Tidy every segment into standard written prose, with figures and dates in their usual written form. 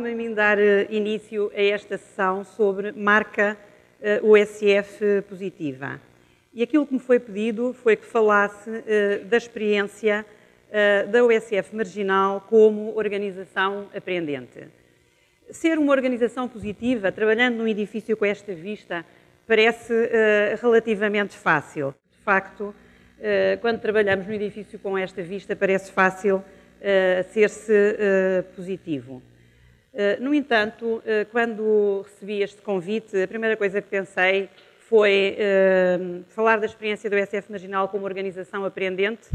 Cabe-me a mim dar início a esta sessão sobre marca USF positiva. E aquilo que me foi pedido foi que falasse da experiência da USF Marginal como organização aprendente. Ser uma organização positiva, trabalhando num edifício com esta vista, parece relativamente fácil. De facto, quando trabalhamos num edifício com esta vista, parece fácil ser-se positivo. No entanto, quando recebi este convite, a primeira coisa que pensei foi falar da experiência do USF Marginal como organização aprendente.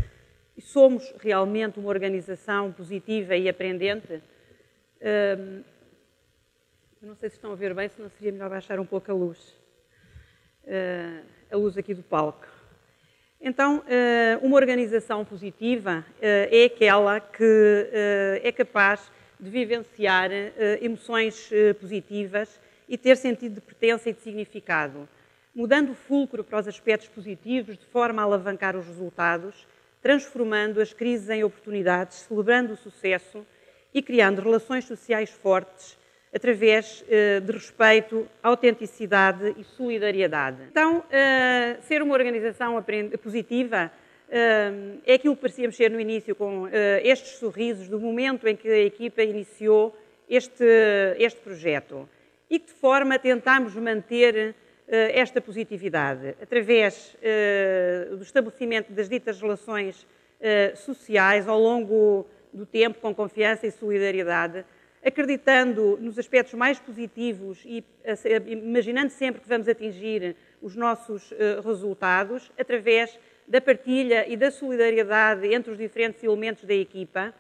E somos realmente uma organização positiva e aprendente? Não sei se estão a ver bem, se não seria melhor baixar um pouco a luz aqui do palco. Então, uma organização positiva é aquela que é capaz de vivenciar emoções positivas e ter sentido de pertença e de significado, mudando o fulcro para os aspectos positivos de forma a alavancar os resultados, transformando as crises em oportunidades, celebrando o sucesso e criando relações sociais fortes através de respeito, autenticidade e solidariedade. Então, ser uma organização positiva é aquilo que parecíamos ser no início, com estes sorrisos do momento em que a equipa iniciou este projeto. E que de forma tentámos manter esta positividade, através do estabelecimento das ditas relações sociais ao longo do tempo, com confiança e solidariedade, acreditando nos aspectos mais positivos e imaginando sempre que vamos atingir os nossos resultados, através da partilha e da solidariedade entre os diferentes elementos da equipa,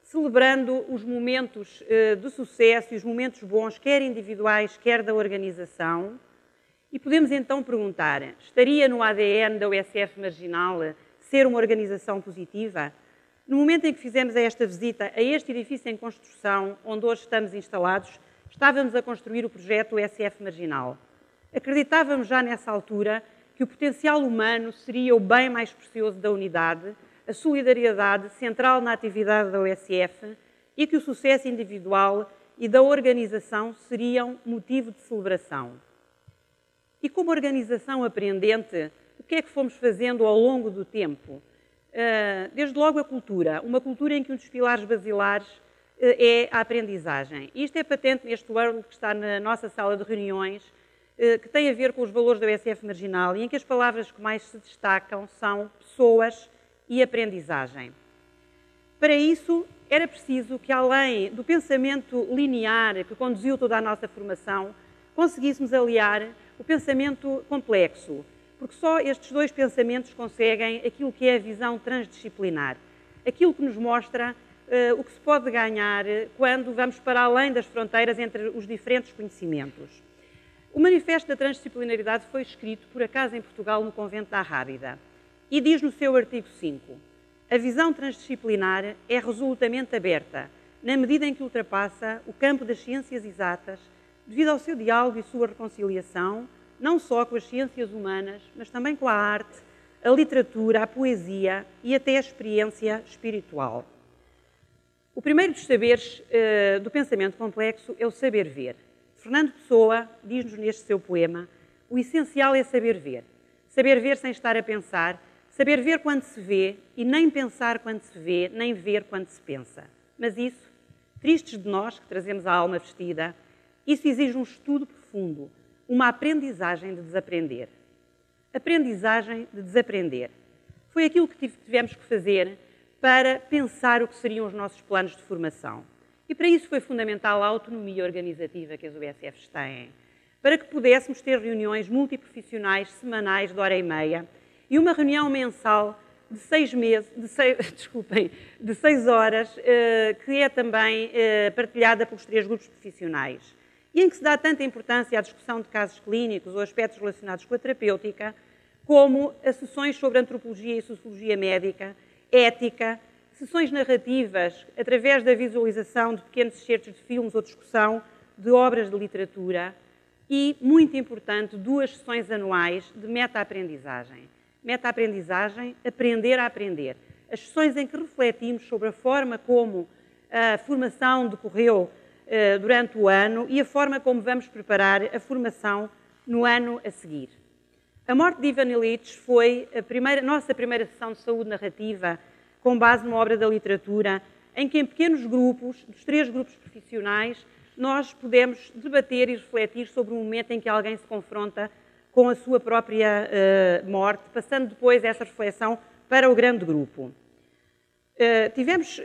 celebrando os momentos de sucesso e os momentos bons, quer individuais, quer da organização. E podemos então perguntar, estaria no ADN da USF Marginal ser uma organização positiva? No momento em que fizemos esta visita a este edifício em construção, onde hoje estamos instalados, estávamos a construir o projeto USF Marginal. Acreditávamos já nessa altura que o potencial humano seria o bem mais precioso da unidade, a solidariedade central na atividade da USF e que o sucesso individual e da organização seriam motivo de celebração. E como organização aprendente, o que é que fomos fazendo ao longo do tempo? Desde logo a cultura, uma cultura em que um dos pilares basilares é a aprendizagem. E isto é patente neste Word que está na nossa sala de reuniões, que tem a ver com os valores da USF Marginal e em que as palavras que mais se destacam são pessoas e aprendizagem. Para isso, era preciso que, além do pensamento linear que conduziu toda a nossa formação, conseguíssemos aliar o pensamento complexo, porque só estes dois pensamentos conseguem aquilo que é a visão transdisciplinar, aquilo que nos mostra o que se pode ganhar quando vamos para além das fronteiras entre os diferentes conhecimentos. O Manifesto da Transdisciplinaridade foi escrito, por acaso, em Portugal, no Convento da Rábida, e diz no seu artigo 5, a visão transdisciplinar é resolutamente aberta, na medida em que ultrapassa o campo das ciências exatas, devido ao seu diálogo e sua reconciliação, não só com as ciências humanas, mas também com a arte, a literatura, a poesia e até a experiência espiritual. O primeiro dos saberes do pensamento complexo é o saber ver. Fernando Pessoa diz-nos neste seu poema, o essencial é saber ver sem estar a pensar, saber ver quando se vê e nem pensar quando se vê, nem ver quando se pensa. Mas isso, tristes de nós que trazemos a alma vestida, isso exige um estudo profundo, uma aprendizagem de desaprender. Aprendizagem de desaprender. Foi aquilo que tivemos que fazer para pensar o que seriam os nossos planos de formação. E para isso foi fundamental a autonomia organizativa que as USFs têm, para que pudéssemos ter reuniões multiprofissionais semanais de hora e meia e uma reunião mensal de 6 horas, que é também partilhada pelos 3 grupos profissionais, e em que se dá tanta importância à discussão de casos clínicos ou aspectos relacionados com a terapêutica, como as sessões sobre antropologia e sociologia médica, ética, sessões narrativas através da visualização de pequenos excertos de filmes ou discussão de obras de literatura e, muito importante, 2 sessões anuais de meta-aprendizagem. Meta-aprendizagem, aprender a aprender. As sessões em que refletimos sobre a forma como a formação decorreu durante o ano e a forma como vamos preparar a formação no ano a seguir. A morte de Ivan Illich foi a nossa primeira sessão de saúde narrativa com base numa obra da literatura em que, em pequenos grupos, dos 3 grupos profissionais, nós pudemos debater e refletir sobre o momento em que alguém se confronta com a sua própria morte, passando depois essa reflexão para o grande grupo. Tivemos,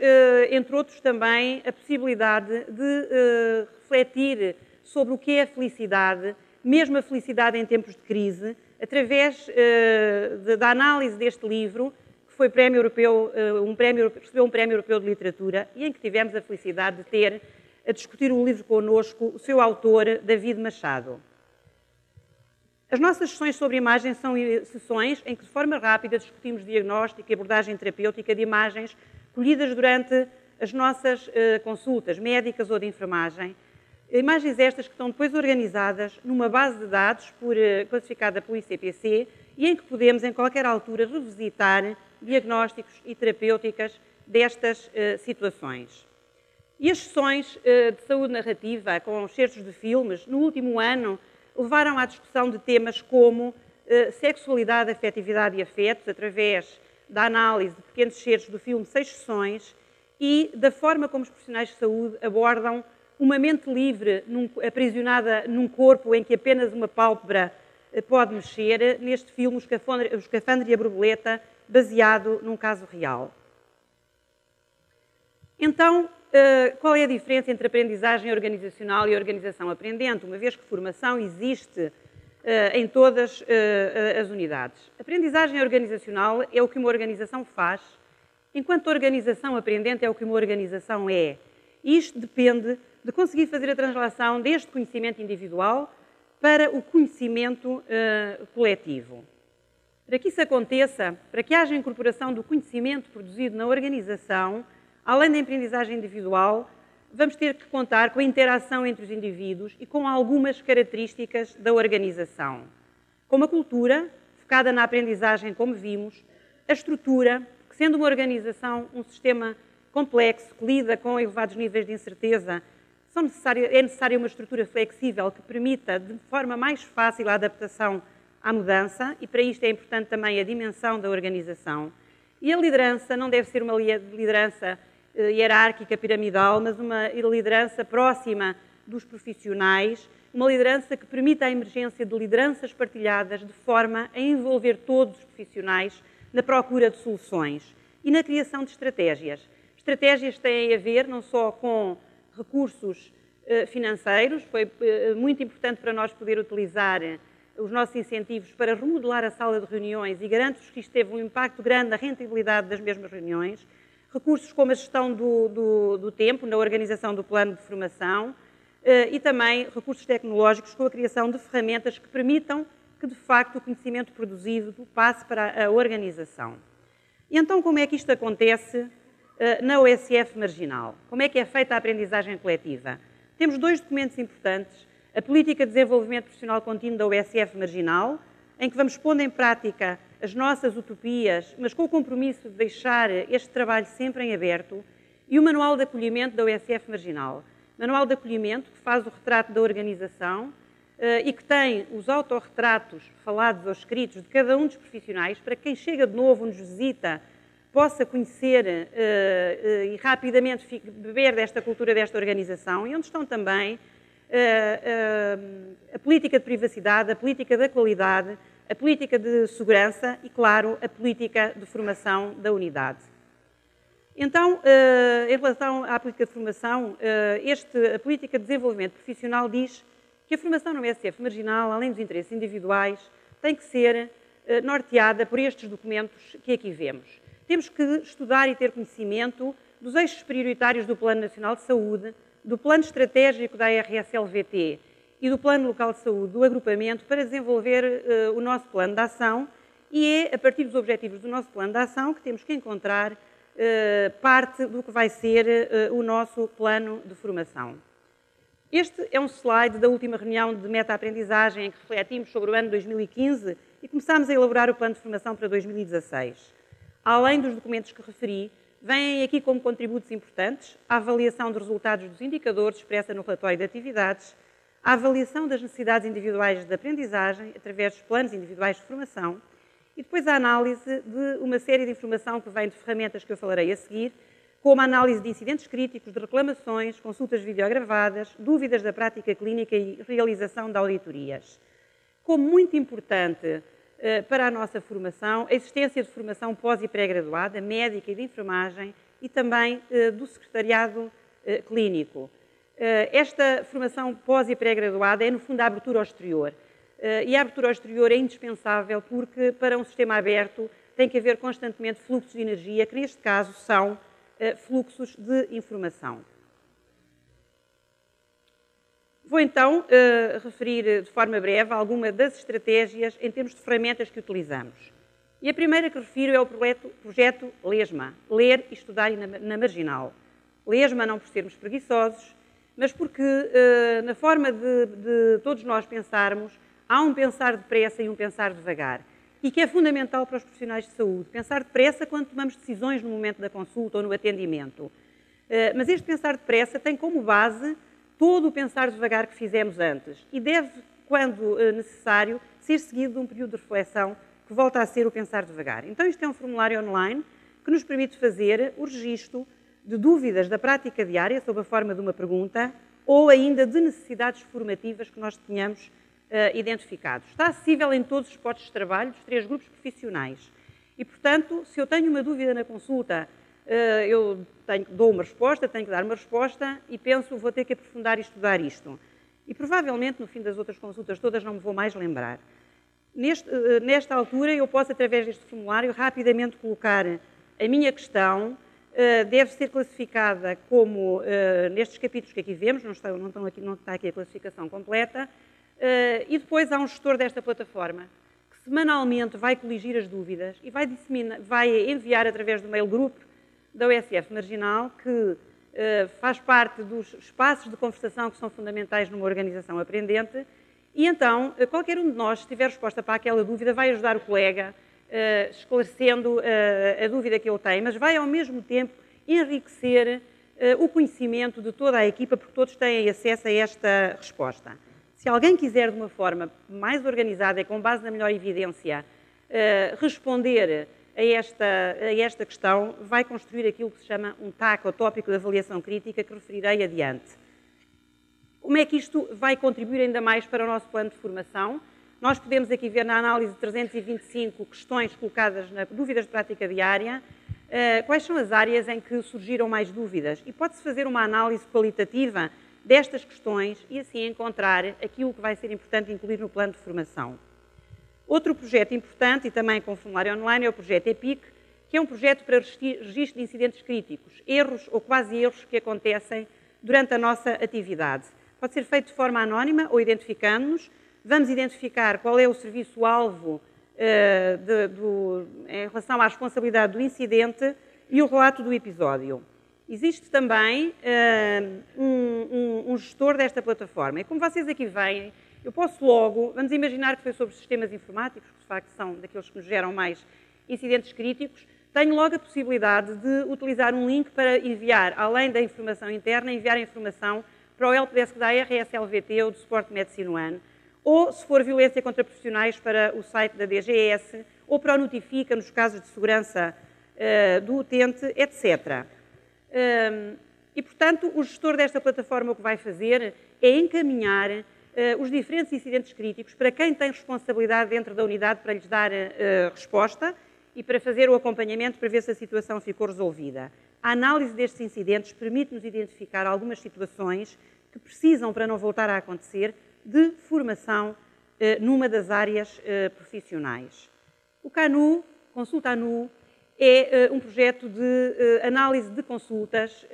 entre outros, também a possibilidade de refletir sobre o que é a felicidade, mesmo a felicidade em tempos de crise, através da análise deste livro, que foi recebeu um Prémio Europeu de Literatura, e em que tivemos a felicidade de ter a discutir o livro connosco o seu autor, David Machado. As nossas sessões sobre imagem são sessões em que, de forma rápida, discutimos diagnóstico e abordagem terapêutica de imagens colhidas durante as nossas consultas médicas ou de enfermagem. Imagens estas que estão depois organizadas numa base de dados classificada pelo ICPC e em que podemos, em qualquer altura, revisitar diagnósticos e terapêuticas destas situações. E as sessões de saúde narrativa, com excertos de filmes, no último ano, levaram à discussão de temas como sexualidade, afetividade e afetos, através da análise de pequenos excertos do filme 6 sessões e da forma como os profissionais de saúde abordam uma mente livre, aprisionada num corpo em que apenas uma pálpebra pode mexer, neste filme O Escafandro e a Borboleta, baseado num caso real. Então, qual é a diferença entre aprendizagem organizacional e organização aprendente, uma vez que formação existe em todas as unidades? A aprendizagem organizacional é o que uma organização faz, enquanto a organização aprendente é o que uma organização é. E isto depende de conseguir fazer a translação deste conhecimento individual para o conhecimento coletivo. Para que isso aconteça, para que haja incorporação do conhecimento produzido na organização, além da aprendizagem individual, vamos ter que contar com a interação entre os indivíduos e com algumas características da organização. Como a cultura, focada na aprendizagem, como vimos, a estrutura, que sendo uma organização um sistema complexo, que lida com elevados níveis de incerteza, é necessária uma estrutura flexível que permita, de forma mais fácil, a adaptação à mudança, e para isto é importante também a dimensão da organização. E a liderança não deve ser uma liderança hierárquica, piramidal, mas uma liderança próxima dos profissionais, uma liderança que permita a emergência de lideranças partilhadas de forma a envolver todos os profissionais na procura de soluções e na criação de estratégias. Estratégias têm a ver não só com recursos financeiros, foi muito importante para nós poder utilizar os nossos incentivos para remodelar a sala de reuniões e garanto-vos que isto teve um impacto grande na rentabilidade das mesmas reuniões, recursos como a gestão do tempo, na organização do plano de formação e também recursos tecnológicos com a criação de ferramentas que permitam que, de facto, o conhecimento produzido passe para a organização. E então, como é que isto acontece na OSF marginal? Como é que é feita a aprendizagem coletiva? Temos 2 documentos importantes, a Política de Desenvolvimento Profissional Contínuo da OSF marginal, em que vamos pondo em prática as nossas utopias, mas com o compromisso de deixar este trabalho sempre em aberto, e o Manual de Acolhimento da OSF marginal. Manual de Acolhimento que faz o retrato da organização e que tem os autorretratos falados ou escritos de cada um dos profissionais, para que quem chega de novo, nos visita, possa conhecer e rapidamente beber desta cultura, desta organização, e onde estão também a política de privacidade, a política da qualidade, a política de segurança e, claro, a política de formação da unidade. Então, em relação à política de formação, a política de desenvolvimento profissional diz que a formação no OSF marginal, além dos interesses individuais, tem que ser norteada por estes documentos que aqui vemos. Temos que estudar e ter conhecimento dos eixos prioritários do Plano Nacional de Saúde, do Plano Estratégico da ARS-LVT e do Plano Local de Saúde, do agrupamento, para desenvolver o nosso plano de ação, e é a partir dos objetivos do nosso plano de ação que temos que encontrar parte do que vai ser o nosso plano de formação. Este é um slide da última reunião de meta-aprendizagem em que refletimos sobre o ano 2015 e começámos a elaborar o plano de formação para 2016. Além dos documentos que referi, vêm aqui como contributos importantes a avaliação dos resultados dos indicadores expressa no relatório de atividades, a avaliação das necessidades individuais de aprendizagem através dos planos individuais de formação e depois a análise de uma série de informação que vem de ferramentas que eu falarei a seguir, como a análise de incidentes críticos, de reclamações, consultas videogravadas, dúvidas da prática clínica e realização de auditorias. Como muito importante para a nossa formação, a existência de formação pós e pré-graduada, médica e de enfermagem e também do secretariado clínico. Esta formação pós e pré-graduada é, no fundo, a abertura ao exterior. E a abertura ao exterior é indispensável porque, para um sistema aberto, tem que haver constantemente fluxos de energia, que neste caso são fluxos de informação. Vou então referir de forma breve alguma das estratégias em termos de ferramentas que utilizamos. E a primeira que refiro é o projeto LESMA, Ler e Estudar na Marginal. LESMA não por sermos preguiçosos, mas porque na forma de todos nós pensarmos, há um pensar depressa e um pensar devagar. E que é fundamental para os profissionais de saúde. Pensar depressa quando tomamos decisões no momento da consulta ou no atendimento. Mas este pensar depressa tem como base todo o pensar devagar que fizemos antes e deve, quando necessário, ser seguido de um período de reflexão que volta a ser o pensar devagar. Então, isto é um formulário online que nos permite fazer o registro de dúvidas da prática diária sob a forma de uma pergunta ou ainda de necessidades formativas que nós tenhamos identificados. Está acessível em todos os postos de trabalho dos 3 grupos profissionais. E, portanto, se eu tenho uma dúvida na consulta, eu dou uma resposta, tenho que dar uma resposta e penso, vou ter que aprofundar e estudar isto. E, provavelmente, no fim das outras consultas todas, não me vou mais lembrar. Nesta altura, eu posso, através deste formulário, rapidamente colocar a minha questão, deve ser classificada como, nestes capítulos que aqui vemos, não está aqui a classificação completa, e depois há um gestor desta plataforma que semanalmente vai coligir as dúvidas e vai enviar através do mail group da USF Marginal, que faz parte dos espaços de conversação que são fundamentais numa organização aprendente, e então qualquer um de nós, se tiver resposta para aquela dúvida, vai ajudar o colega esclarecendo a dúvida que ele tem, mas vai ao mesmo tempo enriquecer o conhecimento de toda a equipa, porque todos têm acesso a esta resposta. Se alguém quiser, de uma forma mais organizada e com base na melhor evidência, responder a esta questão, vai construir aquilo que se chama um TAC, ou Tópico de Avaliação Crítica, que referirei adiante. Como é que isto vai contribuir ainda mais para o nosso plano de formação? Nós podemos aqui ver na análise de 325 questões colocadas na dúvidas de prática diária, quais são as áreas em que surgiram mais dúvidas. E pode-se fazer uma análise qualitativa destas questões e assim encontrar aquilo que vai ser importante incluir no plano de formação. Outro projeto importante, e também com formulário online, é o projeto EPIC, que é um projeto para registro de incidentes críticos, erros ou quase erros que acontecem durante a nossa atividade. Pode ser feito de forma anónima ou identificando-nos. Vamos identificar qual é o serviço-alvo em relação à responsabilidade do incidente e o relato do episódio. Existe também um gestor desta plataforma. E como vocês aqui veem, eu posso logo, vamos imaginar que foi sobre sistemas informáticos, que de facto são daqueles que nos geram mais incidentes críticos, tenho logo a possibilidade de utilizar um link para enviar, além da informação interna, enviar a informação para o helpdesk da RSLVT ou do suporte Medicina One, ou, se for violência contra profissionais, para o site da DGS, ou para o Notifica, nos casos de segurança do utente, etc. E, portanto, o gestor desta plataforma o que vai fazer é encaminhar os diferentes incidentes críticos para quem tem responsabilidade dentro da unidade para lhes dar resposta e para fazer o acompanhamento para ver se a situação ficou resolvida. A análise destes incidentes permite-nos identificar algumas situações que precisam, para não voltar a acontecer, de formação numa das áreas profissionais. O CANU, Consulta ANU, é um projeto de análise de consultas,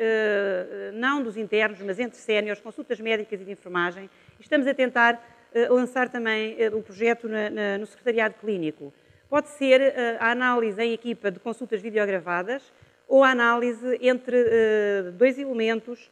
não dos internos, mas entre séniores, consultas médicas e de enfermagem. Estamos a tentar lançar também o projeto no secretariado clínico. Pode ser a análise em equipa de consultas videogravadas ou a análise entre 2 elementos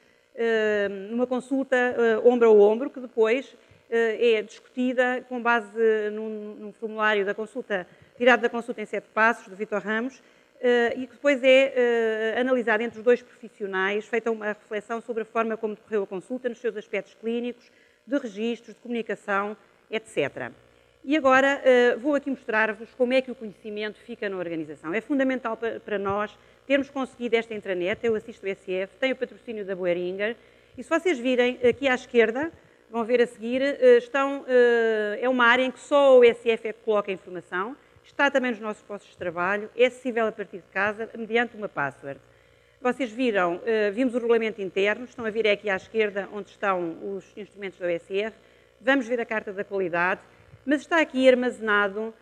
numa consulta ombro a ombro, que depois é discutida com base num formulário da consulta, tirado da consulta em 7 passos, do Vítor Ramos, e que depois é analisada entre os dois profissionais, feita uma reflexão sobre a forma como decorreu a consulta, nos seus aspectos clínicos, de registros, de comunicação, etc. E agora vou aqui mostrar-vos como é que o conhecimento fica na organização. É fundamental para nós termos conseguido esta intranet. Eu assisto o SF, tenho o patrocínio da Boehringer, e se vocês virem aqui à esquerda, vão ver a seguir, é uma área em que só o SF é que coloca a informação, está também nos nossos postos de trabalho, é acessível a partir de casa, mediante uma password. Vocês viram, vimos o regulamento interno, estão a vir aqui à esquerda, onde estão os instrumentos da OSF, vamos ver a carta da qualidade, mas está aqui armazenado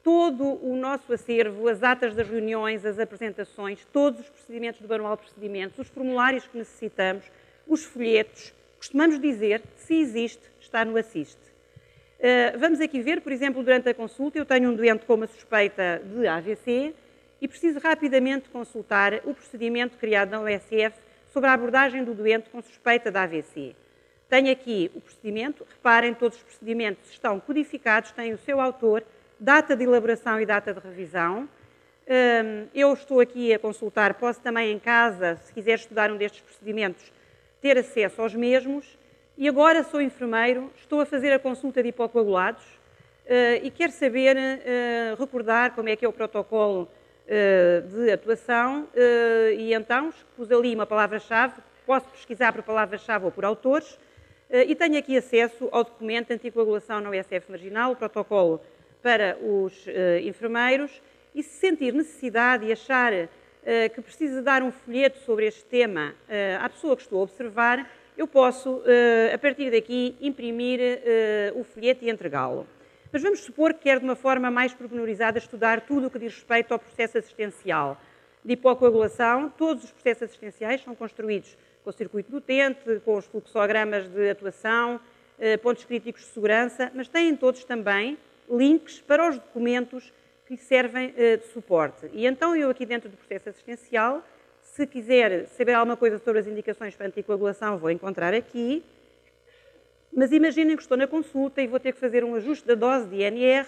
todo o nosso acervo, as atas das reuniões, as apresentações, todos os procedimentos do manual de procedimentos, os formulários que necessitamos, os folhetos. Costumamos dizer, se existe, está no Assist. Vamos aqui ver, por exemplo, durante a consulta, eu tenho um doente com uma suspeita de AVC e preciso rapidamente consultar o procedimento criado na OSF sobre a abordagem do doente com suspeita de AVC. Tenho aqui o procedimento, reparem, todos os procedimentos estão codificados, têm o seu autor, data de elaboração e data de revisão. Eu estou aqui a consultar, posso também em casa, se quiser estudar um destes procedimentos, ter acesso aos mesmos. E agora sou enfermeiro, estou a fazer a consulta de hipocoagulados e quero saber, recordar como é que é o protocolo de atuação e então pus ali uma palavra-chave, posso pesquisar por palavra-chave ou por autores e tenho aqui acesso ao documento de anticoagulação na OSF marginal, o protocolo para os enfermeiros, e se sentir necessidade e achar que precisa dar um folheto sobre este tema à pessoa que estou a observar, eu posso, a partir daqui, imprimir o folheto e entregá-lo. Mas vamos supor que quer, de uma forma mais pormenorizada, estudar tudo o que diz respeito ao processo assistencial de hipocoagulação. Todos os processos assistenciais são construídos com o circuito do utente, com os fluxogramas de atuação, pontos críticos de segurança, mas têm todos também links para os documentos que servem de suporte. E então eu aqui dentro do processo assistencial, se quiser saber alguma coisa sobre as indicações para anticoagulação, vou encontrar aqui. Mas imaginem que estou na consulta e vou ter que fazer um ajuste da dose de INR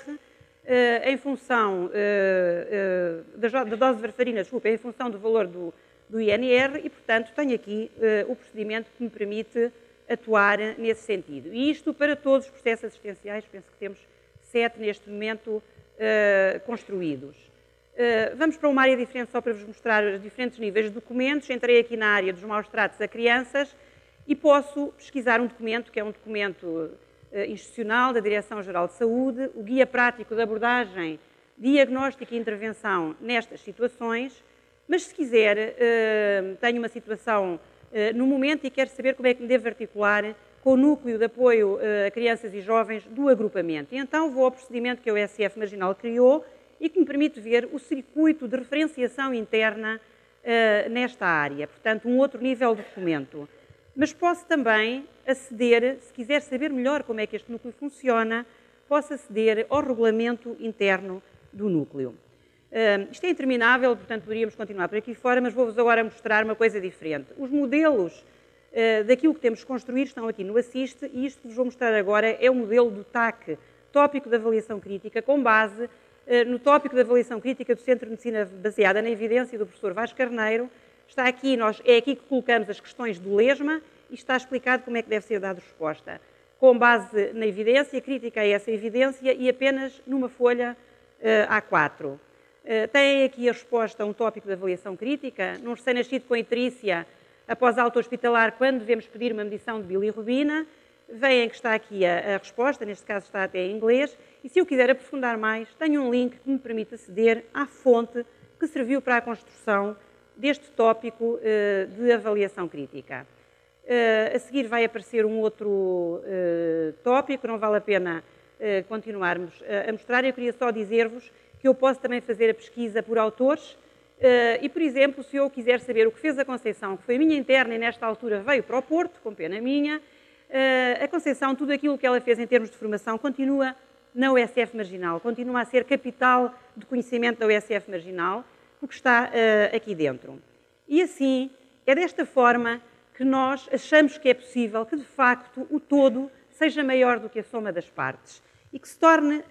em função da dose de varfarina, desculpa, em função do valor do INR e, portanto, tenho aqui o procedimento que me permite atuar nesse sentido. E isto para todos os processos assistenciais, penso que temos 7 neste momento construídos. Vamos para uma área diferente só para vos mostrar os diferentes níveis de documentos. Entrei aqui na área dos maus-tratos a crianças e posso pesquisar um documento, que é um documento institucional da Direção-Geral de Saúde, o Guia Prático de Abordagem, Diagnóstico e Intervenção nestas situações, mas se quiser, tenho uma situação no momento e quero saber como é que me devo articular com o núcleo de apoio a crianças e jovens do agrupamento. E então vou ao procedimento que a OSF Marginal criou e que me permite ver o circuito de referenciação interna nesta área. Portanto, um outro nível de documento. Mas posso também aceder, se quiser saber melhor como é que este núcleo funciona, posso aceder ao regulamento interno do núcleo. Isto é interminável, portanto poderíamos continuar por aqui fora, mas vou-vos agora mostrar uma coisa diferente. Os modelos daquilo que temos construído estão aqui no Assist e isto que vos vou mostrar agora é o modelo do TAC, Tópico de Avaliação Crítica, com base no tópico de avaliação crítica do Centro de Medicina baseada na evidência do professor Vasco Carneiro. Está aqui, é aqui que colocamos as questões do lesma e está explicado como é que deve ser dada resposta. Com base na evidência, crítica a essa evidência e apenas numa folha A4. Tem aqui a resposta a um tópico de avaliação crítica, num recém-nascido com icterícia após alta hospitalar, quando devemos pedir uma medição de bilirrubina. Veem que está aqui a resposta, neste caso está até em inglês, e se eu quiser aprofundar mais, tenho um link que me permite aceder à fonte que serviu para a construção deste tópico de avaliação crítica. A seguir vai aparecer um outro tópico, não vale a pena continuarmos a mostrar. Eu queria só dizer-vos que eu posso também fazer a pesquisa por autores e, por exemplo, se eu quiser saber o que fez a Conceição, que foi a minha interna e nesta altura veio para o Porto, com pena minha, a Conceição, tudo aquilo que ela fez em termos de formação continua na OSF Marginal, continua a ser capital de conhecimento da OSF Marginal, porque está aqui dentro. E assim, é desta forma que nós achamos que é possível que, de facto, o todo seja maior do que a soma das partes e que se torne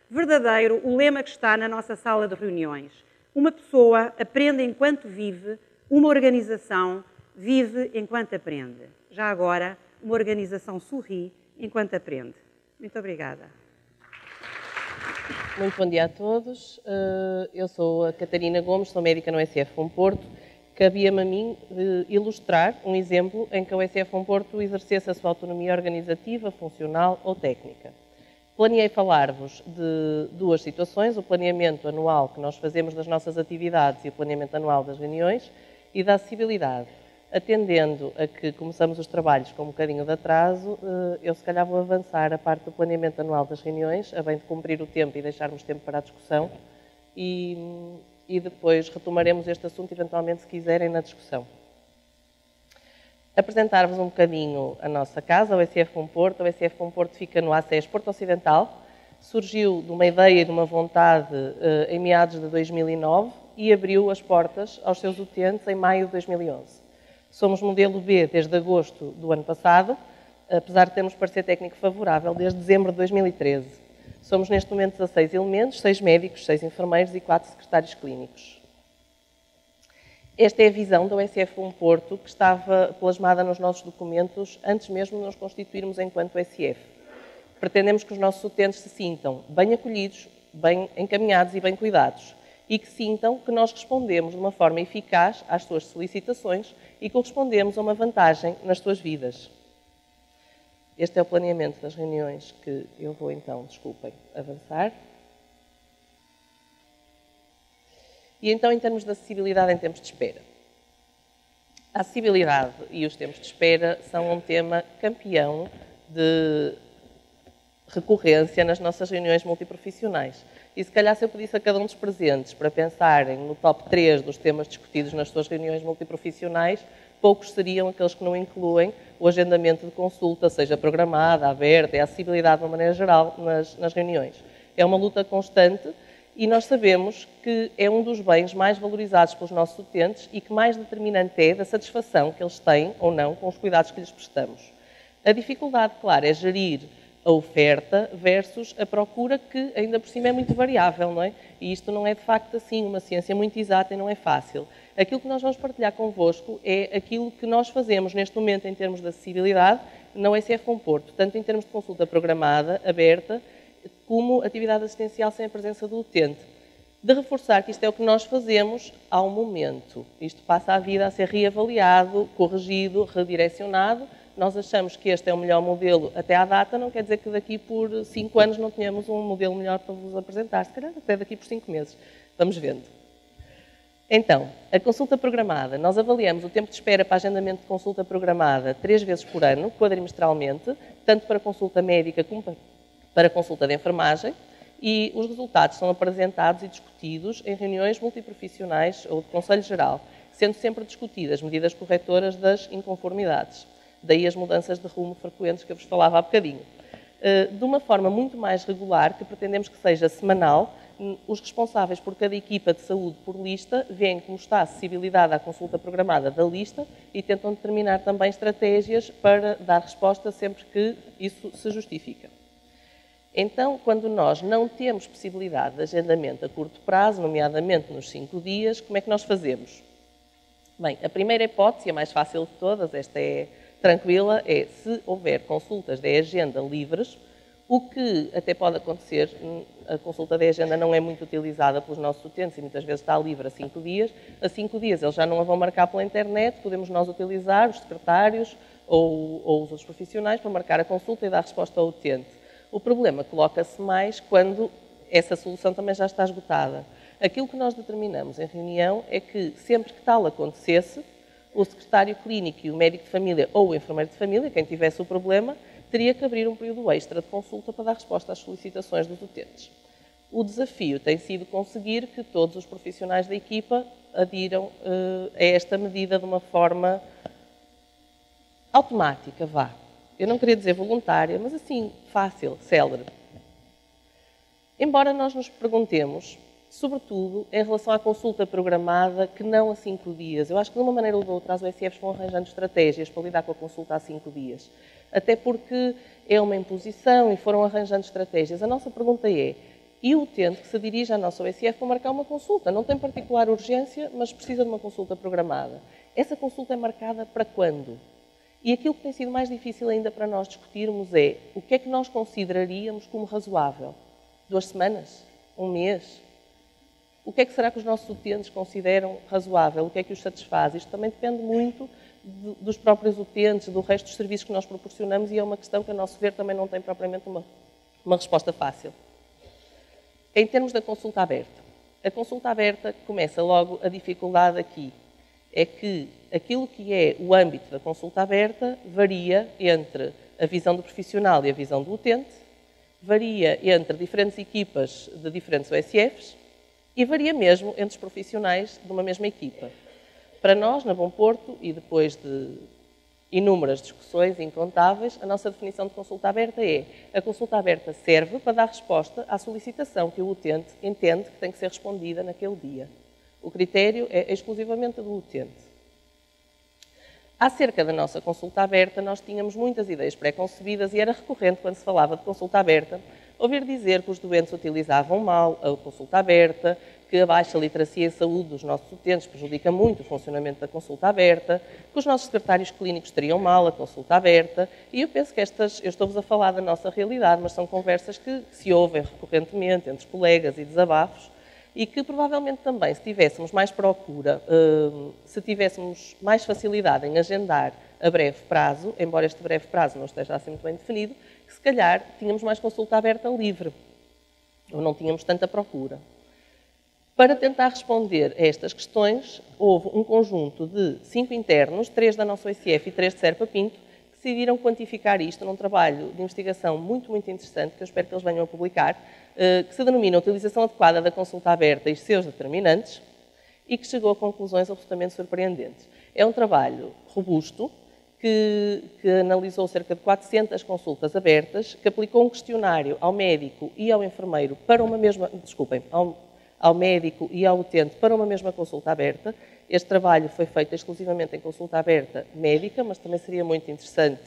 verdadeiro o lema que está na nossa sala de reuniões. Uma pessoa aprende enquanto vive, uma organização vive enquanto aprende. Já agora, uma organização sorri enquanto aprende. Muito obrigada. Muito bom dia a todos. Eu sou a Catarina Gomes, sou médica no SF Porto. Cabia-me a mim ilustrar um exemplo em que a USF Porto exercesse a sua autonomia organizativa, funcional ou técnica. Planeei falar-vos de duas situações, o planeamento anual que nós fazemos das nossas atividades e o planeamento anual das reuniões, e da acessibilidade. Atendendo a que começamos os trabalhos com um bocadinho de atraso, eu se calhar vou avançar a parte do planeamento anual das reuniões, a bem de cumprir o tempo e deixarmos tempo para a discussão, e depois retomaremos este assunto, eventualmente, se quiserem, na discussão. Apresentar-vos um bocadinho a nossa casa, o SF Porto. O SF Porto fica no ACES Porto Ocidental. Surgiu de uma ideia e de uma vontade em meados de 2009 e abriu as portas aos seus utentes em maio de 2011. Somos modelo B desde agosto do ano passado, apesar de termos parecer técnico favorável desde dezembro de 2013. Somos neste momento 16 elementos, 6 médicos, 6 enfermeiros e 4 secretários clínicos. Esta é a visão da USF Porto, que estava plasmada nos nossos documentos antes mesmo de nos constituirmos enquanto USF. Pretendemos que os nossos utentes se sintam bem acolhidos, bem encaminhados e bem cuidados, e que sintam que nós respondemos de uma forma eficaz às suas solicitações e correspondemos a uma vantagem nas suas vidas. Este é o planeamento das reuniões que eu vou então, desculpem, avançar. E então, em termos de acessibilidade em tempos de espera. A acessibilidade e os tempos de espera são um tema campeão de recorrência nas nossas reuniões multiprofissionais. E se calhar se eu pedisse a cada um dos presentes para pensarem no top 3 dos temas discutidos nas suas reuniões multiprofissionais, poucos seriam aqueles que não incluem o agendamento de consulta, seja programada, aberta, e a acessibilidade de uma maneira geral nas reuniões. É uma luta constante e nós sabemos que é um dos bens mais valorizados pelos nossos utentes e que mais determinante é da satisfação que eles têm ou não com os cuidados que lhes prestamos. A dificuldade, claro, é gerir a oferta versus a procura, que ainda por cima é muito variável, não é? E isto não é de facto assim uma ciência muito exata e não é fácil. Aquilo que nós vamos partilhar convosco é aquilo que nós fazemos neste momento em termos de acessibilidade na USF Porto, tanto em termos de consulta programada, aberta, como atividade assistencial sem a presença do utente. De reforçar que isto é o que nós fazemos ao momento. Isto passa a vida a ser reavaliado, corrigido, redirecionado. Nós achamos que este é o melhor modelo até à data, não quer dizer que daqui por 5 anos não tenhamos um modelo melhor para vos apresentar, se calhar até daqui por 5 meses. Vamos vendo. Então, a consulta programada. Nós avaliamos o tempo de espera para agendamento de consulta programada 3 vezes por ano, quadrimestralmente, tanto para consulta médica como para consulta de enfermagem, e os resultados são apresentados e discutidos em reuniões multiprofissionais ou de Conselho Geral, sendo sempre discutidas medidas corretoras das inconformidades. Daí as mudanças de rumo frequentes que eu vos falava há bocadinho. De uma forma muito mais regular, que pretendemos que seja semanal, os responsáveis por cada equipa de saúde por lista veem como está a acessibilidade à consulta programada da lista e tentam determinar também estratégias para dar resposta sempre que isso se justifica. Então, quando nós não temos possibilidade de agendamento a curto prazo, nomeadamente nos 5 dias, como é que nós fazemos? Bem, a primeira hipótese, a mais fácil de todas, esta é tranquila, é se houver consultas de agenda livres, o que até pode acontecer, a consulta de agenda não é muito utilizada pelos nossos utentes e muitas vezes está livre a 5 dias. A 5 dias eles já não a vão marcar pela internet, podemos nós utilizar, os secretários ou os outros profissionais, para marcar a consulta e dar resposta ao utente. O problema coloca-se mais quando essa solução também já está esgotada. Aquilo que nós determinamos em reunião é que sempre que tal acontecesse, o secretário clínico e o médico de família ou o enfermeiro de família, quem tivesse o problema, teria que abrir um período extra de consulta para dar resposta às solicitações dos utentes. O desafio tem sido conseguir que todos os profissionais da equipa adiram a esta medida de uma forma automática, vá. Eu não queria dizer voluntária, mas assim, fácil, célere. Embora nós nos perguntemos, sobretudo em relação à consulta programada, que não a 5 dias. Eu acho que de uma maneira ou de outra as USFs vão arranjando estratégias para lidar com a consulta a 5 dias. Até porque é uma imposição e foram arranjando estratégias. A nossa pergunta é e o utente que se dirige à nossa OSIF para marcar uma consulta. Não tem particular urgência, mas precisa de uma consulta programada. Essa consulta é marcada para quando? E aquilo que tem sido mais difícil ainda para nós discutirmos é o que é que nós consideraríamos como razoável? 2 semanas? 1 mês? O que é que será que os nossos utentes consideram razoável? O que é que os satisfaz? Isto também depende muito dos próprios utentes, do resto dos serviços que nós proporcionamos e é uma questão que, a nosso ver, também não tem propriamente uma resposta fácil. Em termos da consulta aberta, a consulta aberta começa logo a dificuldade aqui. É que aquilo que é o âmbito da consulta aberta varia entre a visão do profissional e a visão do utente, varia entre diferentes equipas de diferentes OSFs e varia mesmo entre os profissionais de uma mesma equipa. Para nós, na Bom Porto, e depois de inúmeras discussões incontáveis, a nossa definição de consulta aberta é: a consulta aberta serve para dar resposta à solicitação que o utente entende que tem que ser respondida naquele dia. O critério é exclusivamente do utente. Acerca da nossa consulta aberta, nós tínhamos muitas ideias pré-concebidas e era recorrente, quando se falava de consulta aberta, ouvir dizer que os doentes utilizavam mal a consulta aberta, que a baixa literacia em saúde dos nossos utentes prejudica muito o funcionamento da consulta aberta, que os nossos secretários clínicos teriam mal a consulta aberta, e eu penso que eu estou-vos a falar da nossa realidade, mas são conversas que se ouvem recorrentemente entre colegas e desabafos, e que provavelmente também, se tivéssemos mais procura, se tivéssemos mais facilidade em agendar a breve prazo, embora este breve prazo não esteja assim muito bem definido, que se calhar tínhamos mais consulta aberta livre, ou não tínhamos tanta procura. Para tentar responder a estas questões, houve um conjunto de 5 internos, 3 da nossa OSIF e 3 de Serpa Pinto, que decidiram quantificar isto num trabalho de investigação muito, muito interessante, que eu espero que eles venham a publicar, que se denomina Utilização Adequada da Consulta Aberta e seus determinantes, e que chegou a conclusões absolutamente surpreendentes. É um trabalho robusto, que analisou cerca de 400 consultas abertas, que aplicou um questionário ao médico e ao enfermeiro para uma mesma... ao médico e ao utente para uma mesma consulta aberta. Este trabalho foi feito exclusivamente em consulta aberta médica, mas também seria muito interessante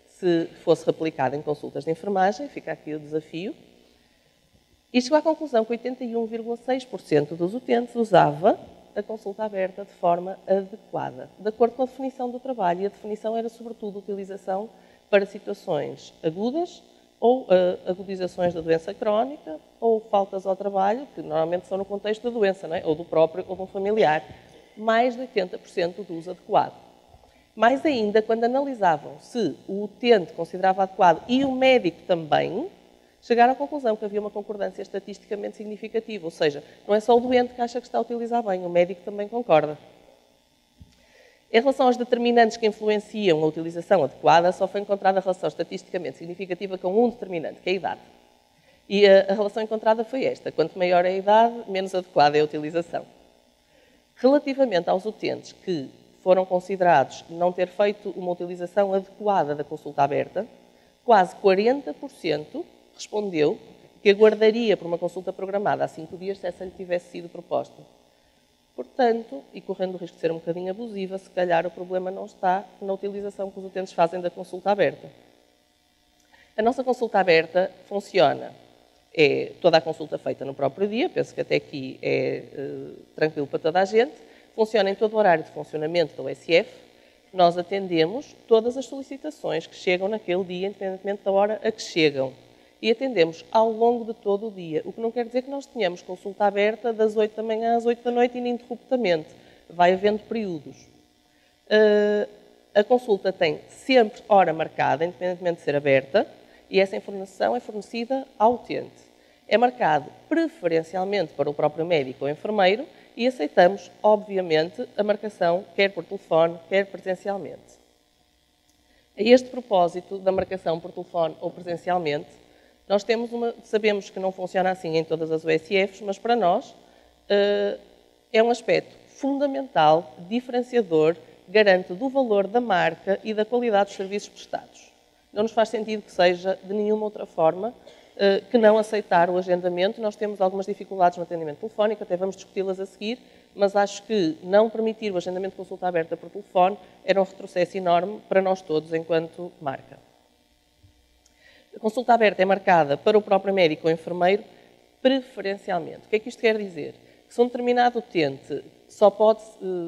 se fosse replicado em consultas de enfermagem, fica aqui o desafio. E chegou à conclusão que 81,6% dos utentes usava a consulta aberta de forma adequada, de acordo com a definição do trabalho, e a definição era sobretudo utilização para situações agudas, ou agudizações da doença crónica, ou faltas ao trabalho, que normalmente são no contexto da doença, não é? Ou do próprio ou de um familiar. Mais de 80% do uso adequado. Mais ainda, quando analisavam se o utente considerava adequado e o médico também, chegaram à conclusão que havia uma concordância estatisticamente significativa, ou seja, não é só o doente que acha que está a utilizar bem, o médico também concorda. Em relação aos determinantes que influenciam a utilização adequada, só foi encontrada a relação estatisticamente significativa com um determinante, que é a idade. E a relação encontrada foi esta: quanto maior é a idade, menos adequada é a utilização. Relativamente aos utentes que foram considerados não ter feito uma utilização adequada da consulta aberta, quase 40% respondeu que aguardaria por uma consulta programada há 5 dias se essa lhe tivesse sido proposta. Portanto, e correndo o risco de ser um bocadinho abusiva, se calhar o problema não está na utilização que os utentes fazem da consulta aberta. A nossa consulta aberta funciona. É toda a consulta feita no próprio dia, penso que até aqui é tranquilo para toda a gente. Funciona em todo o horário de funcionamento da OSF. Nós atendemos todas as solicitações que chegam naquele dia, independentemente da hora a que chegam. E atendemos ao longo de todo o dia, o que não quer dizer que nós tenhamos consulta aberta das 8 da manhã às 8 da noite ininterruptamente. Vai havendo períodos. A consulta tem sempre hora marcada, independentemente de ser aberta, e essa informação é fornecida ao utente. É marcado preferencialmente para o próprio médico ou enfermeiro e aceitamos, obviamente, a marcação quer por telefone, quer presencialmente. A este propósito da marcação por telefone ou presencialmente, nós sabemos que não funciona assim em todas as OSFs, mas para nós é um aspecto fundamental, diferenciador, garante do valor da marca e da qualidade dos serviços prestados. Não nos faz sentido que seja de nenhuma outra forma que não aceitar o agendamento. Nós temos algumas dificuldades no atendimento telefónico, até vamos discuti-las a seguir, mas acho que não permitir o agendamento de consulta aberta por telefone era um retrocesso enorme para nós todos enquanto marca. A consulta aberta é marcada para o próprio médico ou enfermeiro preferencialmente. O que é que isto quer dizer? Que se um determinado utente só pode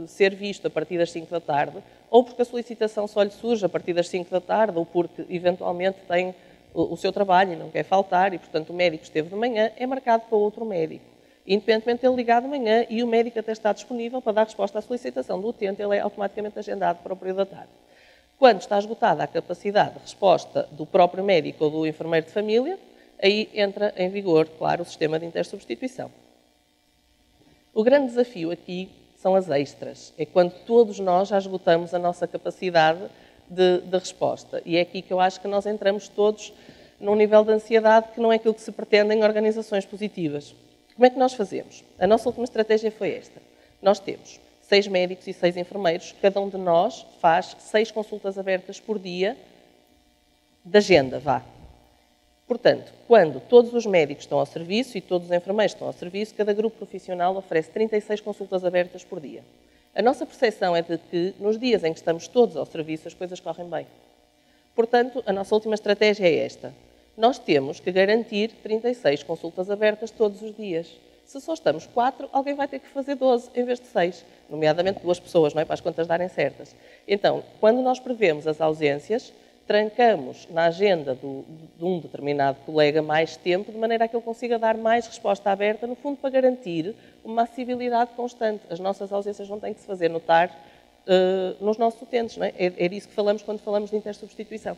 ser visto a partir das 5 da tarde, ou porque a solicitação só lhe surge a partir das 5 da tarde, ou porque eventualmente tem o seu trabalho e não quer faltar, e portanto o médico esteve de manhã, é marcado para outro médico. Independentemente de ele ligar de manhã e o médico até estar disponível para dar resposta à solicitação do utente, ele é automaticamente agendado para o período da tarde. Quando está esgotada a capacidade de resposta do próprio médico ou do enfermeiro de família, aí entra em vigor, claro, o sistema de intersubstituição. O grande desafio aqui são as extras. É quando todos nós já esgotamos a nossa capacidade de resposta. E é aqui que eu acho que nós entramos todos num nível de ansiedade que não é aquilo que se pretende em organizações positivas. Como é que nós fazemos? A nossa última estratégia foi esta. Nós temos 6 médicos e 6 enfermeiros. Cada um de nós faz 6 consultas abertas por dia de agenda, vá. Portanto, quando todos os médicos estão ao serviço e todos os enfermeiros estão ao serviço, cada grupo profissional oferece 36 consultas abertas por dia. A nossa percepção é de que, nos dias em que estamos todos ao serviço, as coisas correm bem. Portanto, a nossa última estratégia é esta. Nós temos que garantir 36 consultas abertas todos os dias. Se só estamos 4, alguém vai ter que fazer 12 em vez de 6, nomeadamente 2 pessoas, não é? Para as contas darem certas. Então, quando nós prevemos as ausências, trancamos na agenda de um determinado colega mais tempo, de maneira a que ele consiga dar mais resposta aberta, no fundo, para garantir uma acessibilidade constante. As nossas ausências não têm que se fazer notar nos nossos utentes, não é? É disso que falamos quando falamos de intersubstituição.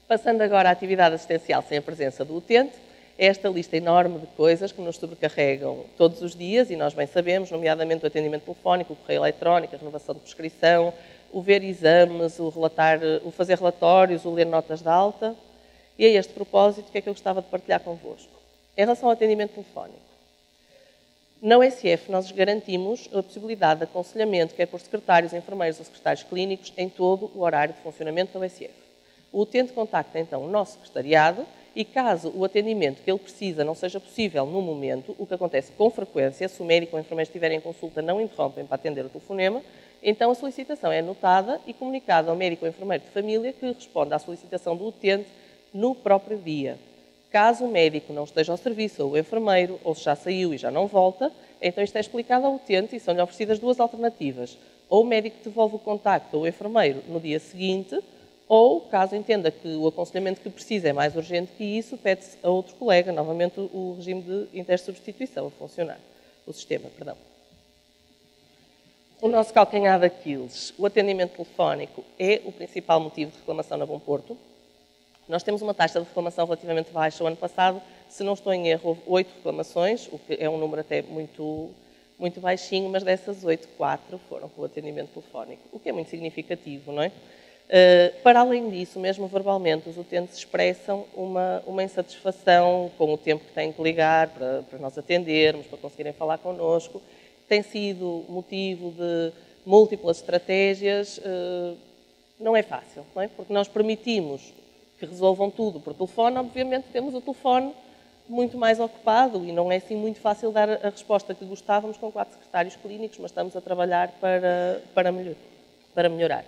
Passando agora à atividade assistencial sem a presença do utente, é esta lista enorme de coisas que nos sobrecarregam todos os dias, e nós bem sabemos, nomeadamente o atendimento telefónico, o correio eletrónico, a renovação de prescrição, o ver exames, o fazer relatórios, o ler notas de alta. E a este propósito, o que é que eu gostava de partilhar convosco? Em relação ao atendimento telefónico, na USF nós garantimos a possibilidade de aconselhamento, quer por secretários, enfermeiros ou secretários clínicos, em todo o horário de funcionamento da USF. O utente contacta então o nosso secretariado e, caso o atendimento que ele precisa não seja possível no momento, o que acontece com frequência, se o médico ou o enfermeiro estiverem em consulta, não interrompem para atender o telefonema, então a solicitação é anotada e comunicada ao médico ou enfermeiro de família, que responde à solicitação do utente no próprio dia. Caso o médico não esteja ao serviço, ou o enfermeiro, ou se já saiu e já não volta, então isto é explicado ao utente e são-lhe oferecidas 2 alternativas. Ou o médico devolve o contacto ao enfermeiro no dia seguinte, ou, caso entenda que o aconselhamento que precisa é mais urgente que isso, pede-se a outro colega, novamente o regime de intersubstituição a funcionar, o sistema, perdão. O nosso calcanhar de Aquiles, o atendimento telefónico, é o principal motivo de reclamação na Bom Porto. Nós temos uma taxa de reclamação relativamente baixa. O ano passado, se não estou em erro, houve 8 reclamações, o que é um número até muito baixinho, mas dessas 8, 4 foram com o atendimento telefónico, o que é muito significativo, não é? Para além disso, mesmo verbalmente, os utentes expressam uma insatisfação com o tempo que têm que ligar para nós atendermos, para conseguirem falar connosco. Tem sido motivo de múltiplas estratégias. Não é fácil, não é? Porque nós permitimos que resolvam tudo por telefone. Obviamente temos o telefone muito mais ocupado e não é assim muito fácil dar a resposta que gostávamos com 4 secretários clínicos, mas estamos a trabalhar para melhorar.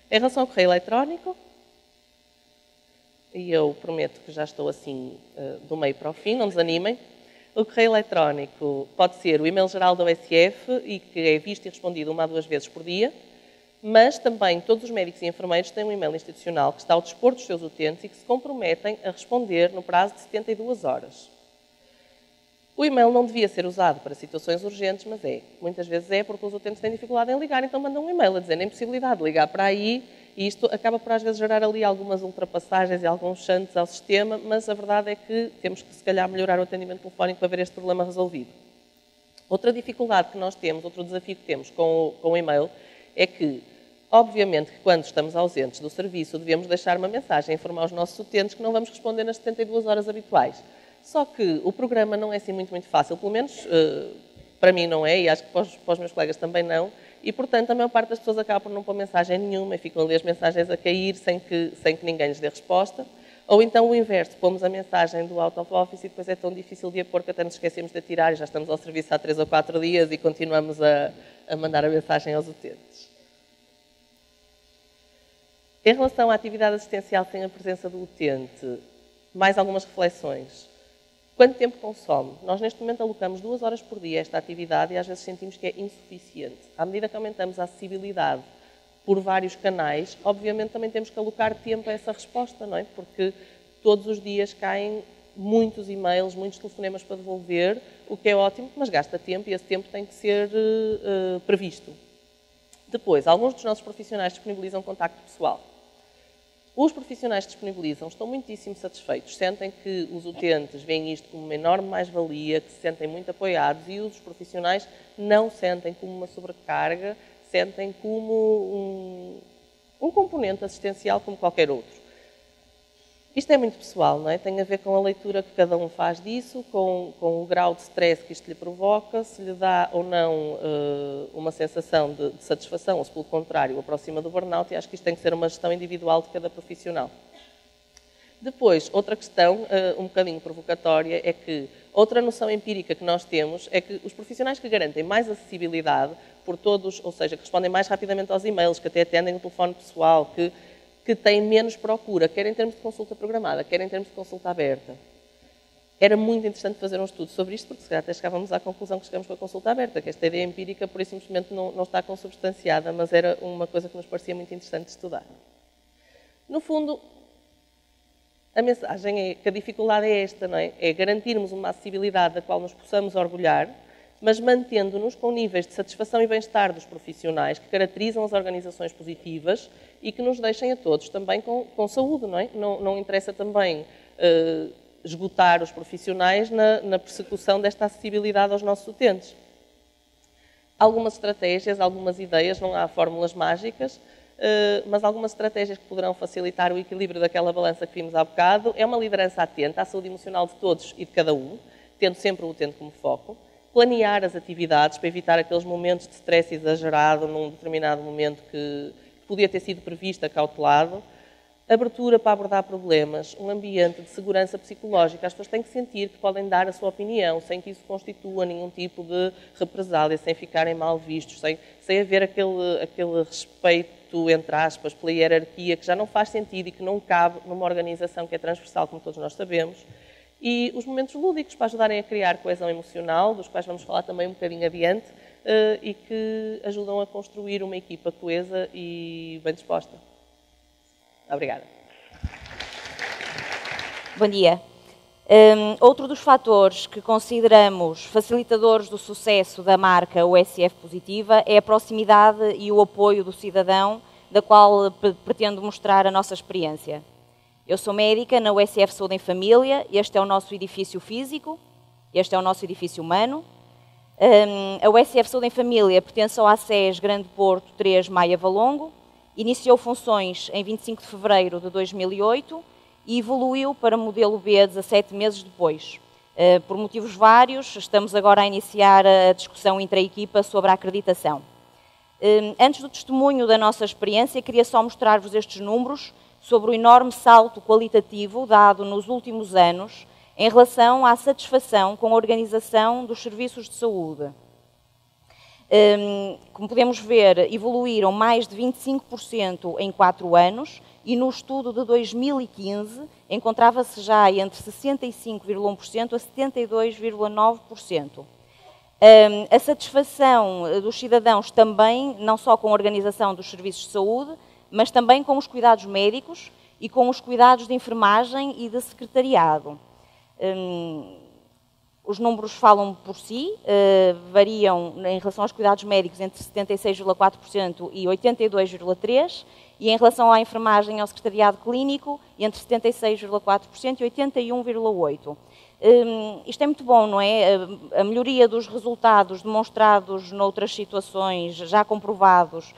Em relação ao correio eletrónico, e eu prometo que já estou assim do meio para o fim, não desanimem, o correio eletrónico pode ser o e-mail geral da USF e que é visto e respondido 1 a 2 vezes por dia, mas também todos os médicos e enfermeiros têm um e-mail institucional que está ao dispor dos seus utentes e que se comprometem a responder no prazo de 72 horas. O e-mail não devia ser usado para situações urgentes, mas muitas vezes porque os utentes têm dificuldade em ligar, então mandam um e-mail a dizer a impossibilidade de ligar para aí, e isto acaba por às vezes gerar ali algumas ultrapassagens e alguns chantes ao sistema, mas a verdade é que temos que se calhar melhorar o atendimento telefónico para ver este problema resolvido. Outra dificuldade que nós temos, outro desafio que temos com o e-mail, é que, obviamente, que quando estamos ausentes do serviço, devemos deixar uma mensagem a informar os nossos utentes que não vamos responder nas 72 horas habituais. Só que o programa não é assim muito fácil, pelo menos para mim não é, e acho que para os meus colegas também não, e portanto a maior parte das pessoas acaba por não pôr mensagem nenhuma e ficam ali as mensagens a cair sem que ninguém lhes dê resposta. Ou então o inverso, pomos a mensagem do out of office e depois é tão difícil de a pôr que até nos esquecemos de a tirar e já estamos ao serviço há 3 ou 4 dias e continuamos a mandar a mensagem aos utentes. Em relação à atividade assistencial sem a presença do utente, mais algumas reflexões. Quanto tempo consome? Nós, neste momento, alocamos 2 horas por dia a esta atividade e às vezes sentimos que é insuficiente. À medida que aumentamos a acessibilidade por vários canais, obviamente também temos que alocar tempo a essa resposta, não é? Porque todos os dias caem muitos e-mails, muitos telefonemas para devolver, o que é ótimo, mas gasta tempo e esse tempo tem que ser previsto. Depois, alguns dos nossos profissionais disponibilizam contacto pessoal. Os profissionais que disponibilizam estão muitíssimo satisfeitos, sentem que os utentes veem isto como uma enorme mais-valia, que se sentem muito apoiados e os profissionais não sentem como uma sobrecarga, sentem como um componente assistencial como qualquer outro. Isto é muito pessoal, não é? Tem a ver com a leitura que cada um faz disso, com o grau de stress que isto lhe provoca, se lhe dá ou não uma sensação de satisfação, ou se pelo contrário aproxima do burnout, e acho que isto tem que ser uma gestão individual de cada profissional. Depois, outra questão um bocadinho provocatória é que outra noção empírica que nós temos é que os profissionais que garantem mais acessibilidade por todos, ou seja, que respondem mais rapidamente aos e-mails, que até atendem o telefone pessoal, que têm menos procura, quer em termos de consulta programada, quer em termos de consulta aberta. Era muito interessante fazer um estudo sobre isto, porque se calhar até chegávamos à conclusão que chegamos com a consulta aberta, que esta ideia empírica, por isso simplesmente não está consubstanciada, mas era uma coisa que nos parecia muito interessante de estudar. No fundo, a mensagem é que a dificuldade é esta, não é? É garantirmos uma acessibilidade da qual nos possamos orgulhar, mas mantendo-nos com níveis de satisfação e bem-estar dos profissionais que caracterizam as organizações positivas e que nos deixem a todos também com saúde, não é? Não interessa também esgotar os profissionais na persecução desta acessibilidade aos nossos utentes. Algumas estratégias, algumas ideias, não há fórmulas mágicas, mas algumas estratégias que poderão facilitar o equilíbrio daquela balança que vimos há bocado é uma liderança atenta à saúde emocional de todos e de cada um, tendo sempre o utente como foco. Planear as atividades para evitar aqueles momentos de stress exagerado num determinado momento que podia ter sido previsto, acautelado. Abertura para abordar problemas, um ambiente de segurança psicológica. As pessoas têm que sentir que podem dar a sua opinião, sem que isso constitua nenhum tipo de represália, sem ficarem mal vistos, sem haver aquele respeito, entre aspas, pela hierarquia, que já não faz sentido e que não cabe numa organização que é transversal, como todos nós sabemos. E os momentos lúdicos para ajudarem a criar coesão emocional, dos quais vamos falar também um bocadinho adiante, e que ajudam a construir uma equipa coesa e bem disposta. Obrigada. Bom dia. Outro dos fatores que consideramos facilitadores do sucesso da marca USF Positiva é a proximidade e o apoio do cidadão, da qual pretendo mostrar a nossa experiência. Eu sou médica na USF Saúde em Família, este é o nosso edifício físico, este é o nosso edifício humano. A USF Saúde em Família pertence ao ACES Grande Porto 3 Maia Valongo, iniciou funções em 25 de fevereiro de 2008 e evoluiu para modelo B 17 meses depois. Por motivos vários, estamos agora a iniciar a discussão entre a equipa sobre a acreditação. Antes do testemunho da nossa experiência, queria só mostrar-vos estes números sobre o enorme salto qualitativo dado nos últimos anos em relação à satisfação com a organização dos serviços de saúde. Como podemos ver, evoluíram mais de 25% em 4 anos e no estudo de 2015 encontrava-se já entre 65,1% a 72,9%. A satisfação dos cidadãos também, não só com a organização dos serviços de saúde, mas também com os cuidados médicos e com os cuidados de enfermagem e de secretariado. Os números falam por si, variam em relação aos cuidados médicos entre 76,4% e 82,3%, e em relação à enfermagem e ao secretariado clínico, entre 76,4% e 81,8%. Isto é muito bom, não é? A melhoria dos resultados demonstrados noutras situações, já comprovados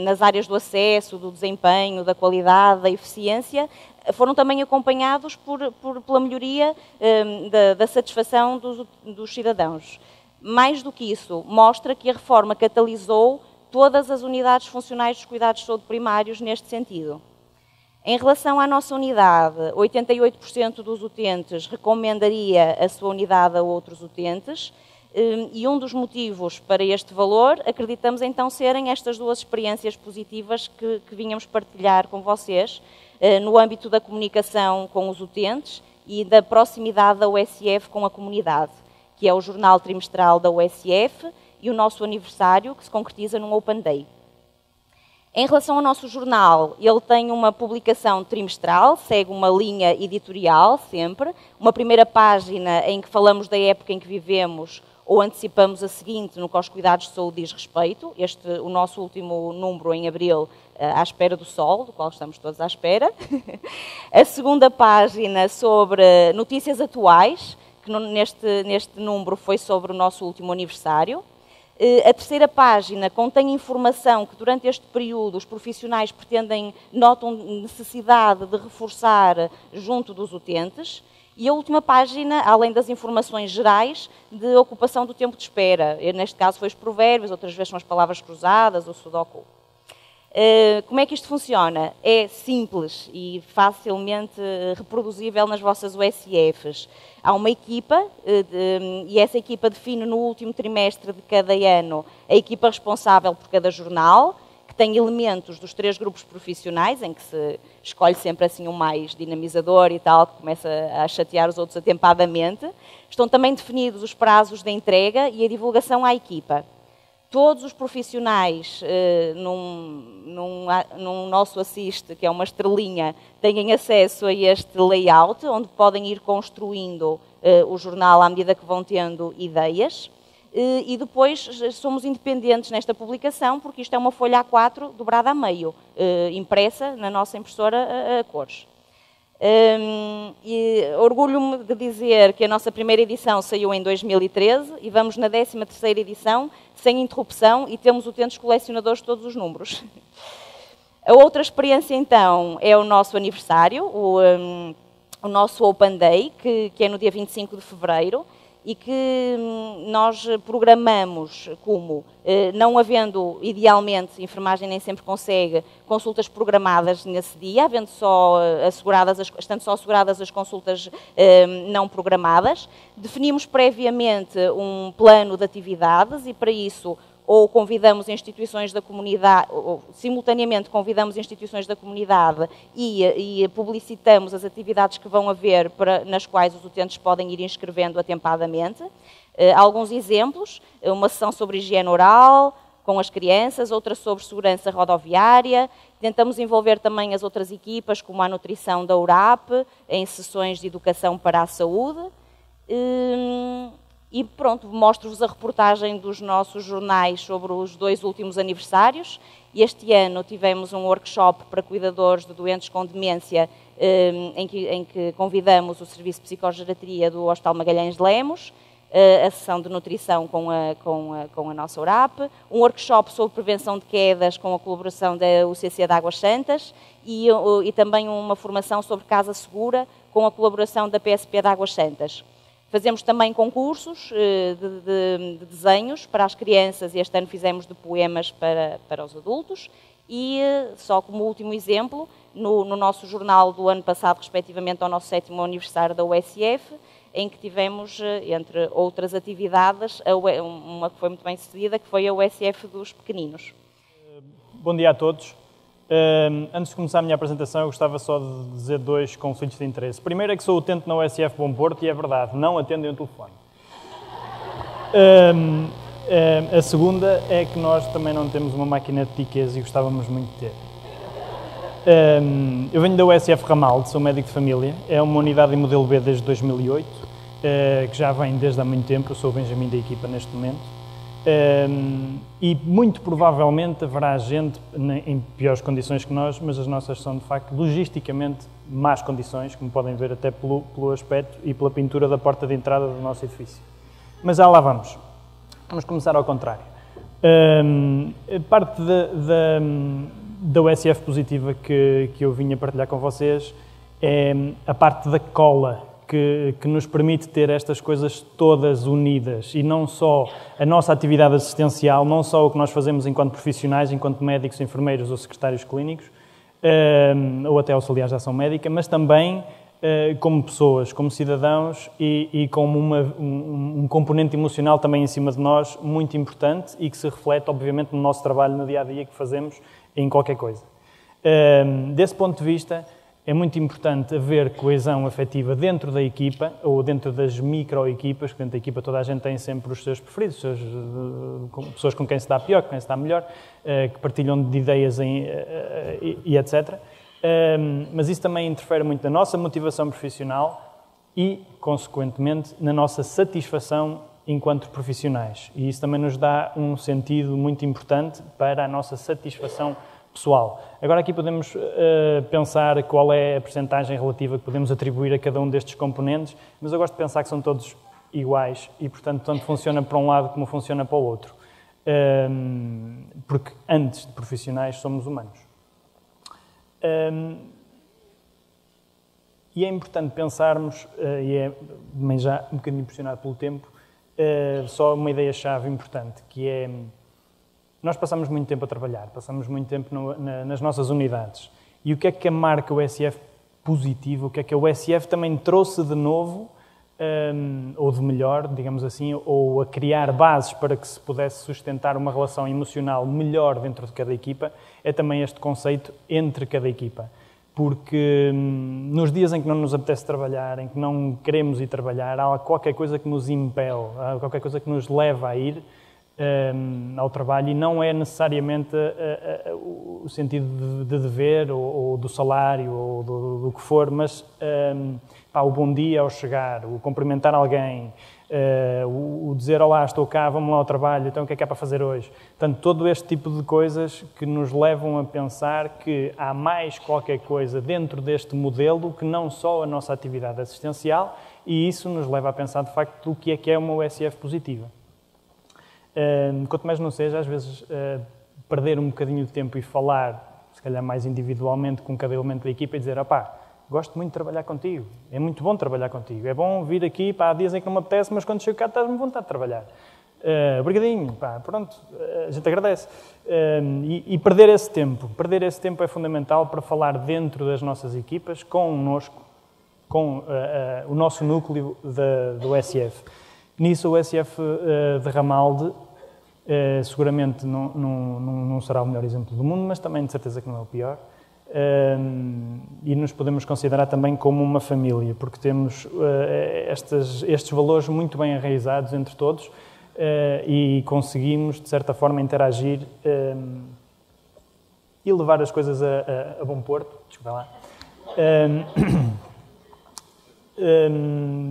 nas áreas do acesso, do desempenho, da qualidade, da eficiência, foram também acompanhados pela melhoria da satisfação dos cidadãos. Mais do que isso, mostra que a reforma catalisou todas as unidades funcionais dos cuidados de saúde primários neste sentido. Em relação à nossa unidade, 88% dos utentes recomendaria a sua unidade a outros utentes, e um dos motivos para este valor, acreditamos então serem estas duas experiências positivas que vínhamos partilhar com vocês, no âmbito da comunicação com os utentes e da proximidade da USF com a comunidade, que é o jornal trimestral da USF e o nosso aniversário, que se concretiza num Open Day. Em relação ao nosso jornal, ele tem uma publicação trimestral, segue uma linha editorial sempre, uma primeira página em que falamos da época em que vivemos ou antecipamos a seguinte no que aos cuidados de saúde diz respeito. O nosso último número em abril, à espera do sol, do qual estamos todos à espera. A segunda página sobre notícias atuais, que neste número foi sobre o nosso último aniversário. A terceira página contém informação que durante este período os profissionais notam necessidade de reforçar junto dos utentes. E a última página, além das informações gerais, de ocupação do tempo de espera. Neste caso foi os provérbios, outras vezes são as palavras cruzadas, o sudoku. Como é que isto funciona? É simples e facilmente reproduzível nas vossas USFs. Há uma equipa, e essa equipa define no último trimestre de cada ano a equipa responsável por cada jornal, que tem elementos dos 3 grupos profissionais, em que se escolhe sempre assim um mais dinamizador e tal, que começa a chatear os outros atempadamente. Estão também definidos os prazos de entrega e a divulgação à equipa. Todos os profissionais num nosso assist, que é uma estrelinha, têm acesso a este layout, onde podem ir construindo o jornal à medida que vão tendo ideias. E depois somos independentes nesta publicação, porque isto é uma folha A4 dobrada a meio, impressa na nossa impressora a cores. Orgulho-me de dizer que a nossa primeira edição saiu em 2013 e vamos na 13ª edição, sem interrupção, e temos utentes colecionadores de todos os números. A outra experiência, então, é o nosso aniversário, o nosso Open Day, que é no dia 25 de fevereiro, e que nós programamos como, não havendo, idealmente, a enfermagem nem sempre consegue, consultas programadas nesse dia, estando só asseguradas as consultas não programadas. Definimos previamente um plano de atividades e, para isso, ou convidamos instituições da comunidade, ou simultaneamente convidamos instituições da comunidade e publicitamos as atividades que vão haver, nas quais os utentes podem ir inscrevendo atempadamente. Alguns exemplos: uma sessão sobre higiene oral com as crianças, outra sobre segurança rodoviária. Tentamos envolver também as outras equipas, como a nutrição da URAP, em sessões de educação para a saúde. E pronto, mostro-vos a reportagem dos nossos jornais sobre os 2 últimos aniversários. Este ano tivemos um workshop para cuidadores de doentes com demência, em que convidamos o Serviço de Psicogeriatria do Hospital Magalhães de Lemos, a sessão de nutrição com a nossa URAP, um workshop sobre prevenção de quedas com a colaboração da UCC de Águas Santas e também uma formação sobre casa segura com a colaboração da PSP de Águas Santas. Fazemos também concursos de desenhos para as crianças, e este ano fizemos de poemas para os adultos. E, só como último exemplo, no nosso jornal do ano passado, respectivamente ao nosso 7º aniversário da USF, em que tivemos, entre outras atividades, uma que foi muito bem sucedida, que foi a USF dos pequeninos. Bom dia a todos. Antes de começar a minha apresentação, eu gostava só de dizer 2 conflitos de interesse. Primeiro é que sou utente na USF Bom Porto e é verdade, não atendem o telefone. A segunda é que nós também não temos uma máquina de tickets e gostávamos muito de ter. Eu venho da USF Ramalde, sou médico de família, é uma unidade em modelo B desde 2008, que já vem desde há muito tempo, eu sou o Benjamin da equipa neste momento. E muito provavelmente haverá gente em piores condições que nós, mas as nossas são de facto logisticamente más condições, como podem ver até pelo aspecto e pela pintura da porta de entrada do nosso edifício. Mas já lá vamos. Vamos começar ao contrário. Parte da USF positiva que eu vim a partilhar com vocês é a parte da cola, que nos permite ter estas coisas todas unidas, e não só a nossa atividade assistencial, não só o que nós fazemos enquanto profissionais, enquanto médicos, enfermeiros ou secretários clínicos, ou até auxiliares de ação médica, mas também como pessoas, como cidadãos e como um componente emocional também em cima de nós muito importante e que se reflete, obviamente, no nosso trabalho no dia-a-dia que fazemos em qualquer coisa. Desse ponto de vista, É muito importante haver coesão afetiva dentro da equipa ou dentro das micro-equipas, que dentro da equipa toda a gente tem sempre os seus preferidos, pessoas com quem se dá pior, com quem se dá melhor, que partilham de ideias e etc. Mas isso também interfere muito na nossa motivação profissional e, consequentemente, na nossa satisfação enquanto profissionais. E isso também nos dá um sentido muito importante para a nossa satisfação pessoal. Agora aqui podemos pensar qual é a percentagem relativa que podemos atribuir a cada um destes componentes, mas eu gosto de pensar que são todos iguais e, portanto, tanto funciona para um lado como funciona para o outro. Porque antes de profissionais somos humanos. E é importante pensarmos, e é também já um bocadinho impressionado pelo tempo, só uma ideia-chave importante, que é: nós passamos muito tempo a trabalhar, passamos muito tempo nas nossas unidades. E o que é que a marca USF positiva, o que é que a USF também trouxe de novo, ou de melhor, digamos assim, ou a criar bases para que se pudesse sustentar uma relação emocional melhor dentro de cada equipa, é também este conceito entre cada equipa. Porque nos dias em que não nos apetece trabalhar, em que não queremos ir trabalhar, há qualquer coisa que nos impele, há qualquer coisa que nos leva a ir ao trabalho, e não é necessariamente o sentido de dever ou do salário ou do que for, mas o bom dia ao chegar, o cumprimentar alguém, o dizer olá, estou cá, vamos lá ao trabalho, então o que é para fazer hoje? Portanto, todo este tipo de coisas que nos levam a pensar que há mais qualquer coisa dentro deste modelo que não só a nossa atividade assistencial, e isso nos leva a pensar de facto o que é uma USF positiva. Quanto mais não seja, às vezes perder um bocadinho de tempo e falar, se calhar mais individualmente com cada elemento da equipa, e dizer: opá, gosto muito de trabalhar contigo, é muito bom trabalhar contigo, é bom vir aqui, há dias em que não me apetece, mas quando chego cá estás-me vontade de trabalhar. Obrigadinho, pronto, a gente agradece. E perder esse tempo é fundamental para falar dentro das nossas equipas, connosco, com o nosso núcleo do USF. Nisso, o USF de Ramalde seguramente não será o melhor exemplo do mundo, mas também de certeza que não é o pior. E nos podemos considerar também como uma família, porque temos estes valores muito bem enraizados entre todos e conseguimos, de certa forma, interagir e levar as coisas a bom porto. Desculpa lá.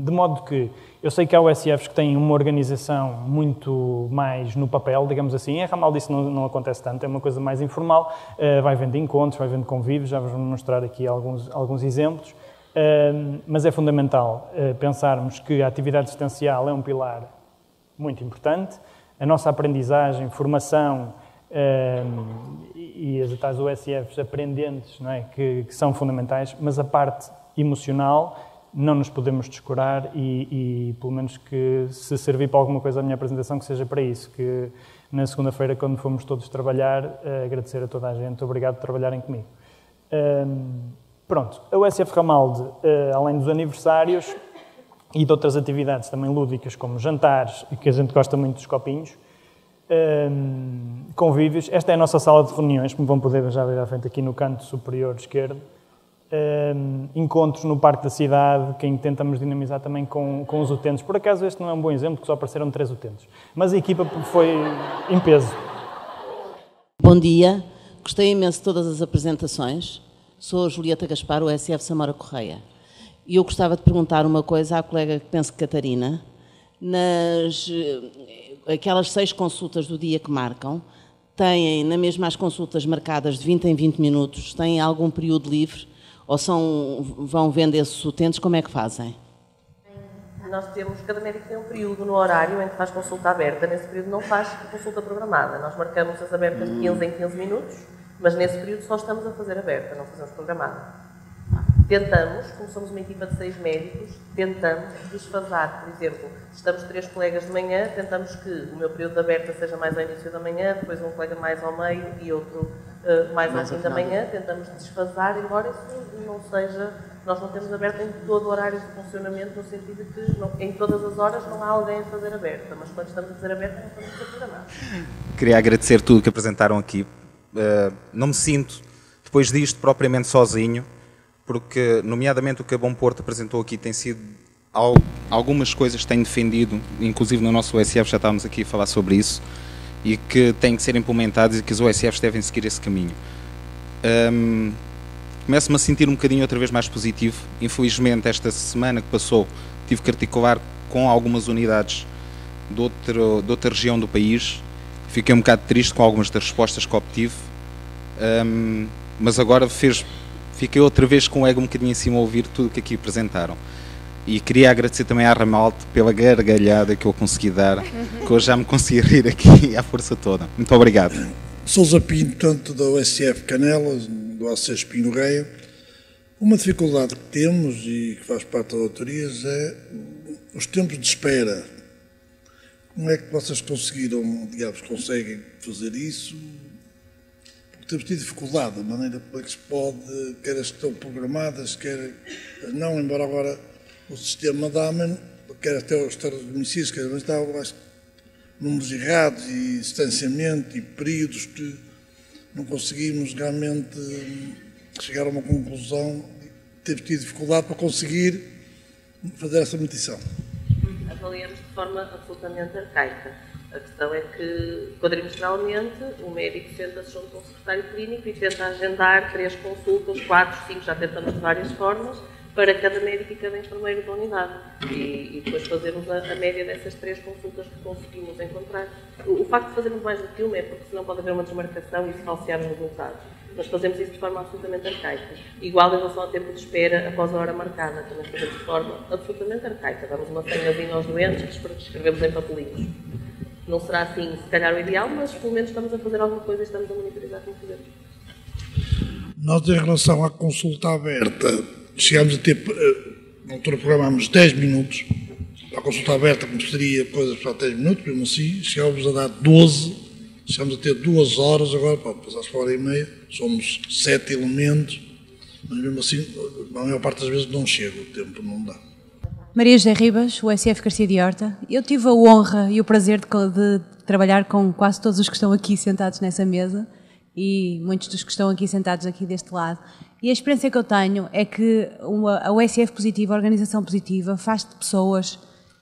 De modo que eu sei que há USFs que têm uma organização muito mais no papel, digamos assim. Em Ramalde isso não acontece tanto, é uma coisa mais informal. Vai vendo encontros, vai vendo convívios, já vos vou mostrar aqui alguns exemplos. Mas é fundamental pensarmos que a atividade assistencial é um pilar muito importante. A nossa aprendizagem, formação e as tais USFs aprendentes, não é? que são fundamentais, mas a parte emocional não nos podemos descurar e pelo menos que se servir para alguma coisa a minha apresentação, que seja para isso, que na segunda-feira, quando fomos todos trabalhar, agradecer a toda a gente, obrigado por trabalharem comigo. Pronto, a USF Ramalde, além dos aniversários e de outras atividades também lúdicas, como jantares, e que a gente gosta muito dos copinhos, convívios, esta é a nossa sala de reuniões, como vão poder já ver à frente aqui no canto superior esquerdo. Encontros no Parque da Cidade, que tentamos dinamizar também com os utentes. Por acaso este não é um bom exemplo, porque só apareceram 3 utentes. Mas a equipa foi em peso. Bom dia, gostei imenso de todas as apresentações. Sou a Julieta Gaspar, USF Samora Correia. E eu gostava de perguntar uma coisa à colega, que penso que Catarina. Aquelas 6 consultas do dia que marcam, têm na mesma as consultas marcadas de 20 em 20 minutos? Têm algum período livre? Ou vão vendo esses utentes, como é que fazem? Nós temos, cada médico tem um período no horário em que faz consulta aberta, nesse período não faz consulta programada. Nós marcamos as abertas de 15 em 15 minutos, mas nesse período só estamos a fazer aberta, não fazemos programada. Tentamos, como somos uma equipa de 6 médicos, tentamos desfasar, por exemplo, se estamos 3 colegas de manhã, tentamos que o meu período de aberta seja mais ao início da manhã, depois um colega mais ao meio e outro mais ao fim da manhã, tentamos desfasar, embora isso não seja, nós não temos aberta em todo o horário de funcionamento, no sentido que não, em todas as horas não há alguém a fazer aberta, mas quando estamos a fazer aberta não estamos a programar. Queria agradecer tudo que apresentaram aqui. Não me sinto, depois disto, propriamente sozinho, porque, nomeadamente, o que a Bom Porto apresentou aqui tem sido algumas coisas que têm defendido, inclusive no nosso OSF já estávamos aqui a falar sobre isso, e que têm que ser implementadas e que os OSFs devem seguir esse caminho. Começo-me a sentir um bocadinho outra vez mais positivo. Infelizmente, esta semana que passou, tive que articular com algumas unidades de outra região do país. Fiquei um bocado triste com algumas das respostas que obtive, mas agora fiquei outra vez com o ego um bocadinho em cima a ouvir tudo o que aqui apresentaram. E queria agradecer também à Ramalte pela gargalhada que eu consegui dar, que hoje já me consegui rir aqui à força toda. Muito obrigado. Sousa Pinto, tanto da OSF Canelas, do ACS Espinho Reia. Uma dificuldade que temos e que faz parte das autorias é os tempos de espera. Como é que vocês conseguem fazer isso? Porque temos tido dificuldade da maneira como é que se pode, quer as que estão programadas, quer não, embora agora o sistema DAMEN, quer até os domicílios, quer mas está números errados e distanciamento e períodos que não conseguimos realmente chegar a uma conclusão. Temos tido dificuldade para conseguir fazer essa medição. Avaliamos de forma absolutamente arcaica. A questão é que, quadrimestralmente, o médico senta-se junto com o secretário clínico e tenta agendar 3 consultas, 4, 5, já tentamos de várias formas, para cada médico e cada enfermeiro da unidade. E depois fazermos a média dessas 3 consultas que conseguimos encontrar. O facto de fazermos mais do que uma é porque senão pode haver uma desmarcação e se falsear os resultados. Nós fazemos isso de forma absolutamente arcaica. Igual em relação ao tempo de espera após a hora marcada, também fazemos de forma absolutamente arcaica. Damos uma senhazinha aos doentes que escrevemos em papelinhos. Não será assim, se calhar, o ideal, mas pelo menos estamos a fazer alguma coisa e estamos a monitorizar como fazemos. Nós, em relação à consulta aberta, chegámos a ter, na altura programámos 10 minutos. A consulta aberta, como seria coisas para 10 minutos, mesmo assim, chegámos a dar 12. Chegamos a ter 2 horas, agora pode passar-se para 1h30, somos 7 elementos, mas mesmo assim, a maior parte das vezes não chega, o tempo não dá. Maria José Ribas, USF Garcia de Horta. Eu tive a honra e o prazer de trabalhar com quase todos os que estão aqui sentados nessa mesa e muitos dos que estão aqui sentados aqui deste lado. E a experiência que eu tenho é que a USF positiva, a organização positiva, faz de pessoas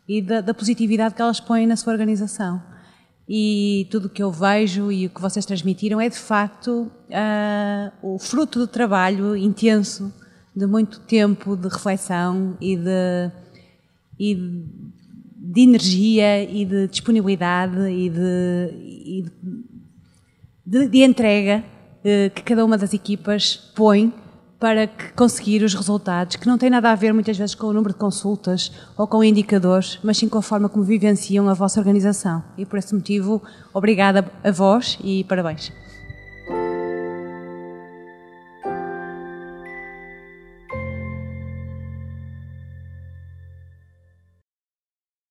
e da positividade que elas põem na sua organização. E tudo o que eu vejo e o que vocês transmitiram é, de facto, o fruto do trabalho intenso, de muito tempo de reflexão e de energia e de disponibilidade e de entrega que cada uma das equipas põe para conseguir os resultados, que não tem nada a ver muitas vezes com o número de consultas ou com indicadores, mas sim com a forma como vivenciam a vossa organização. E por esse motivo, obrigada a vós e parabéns.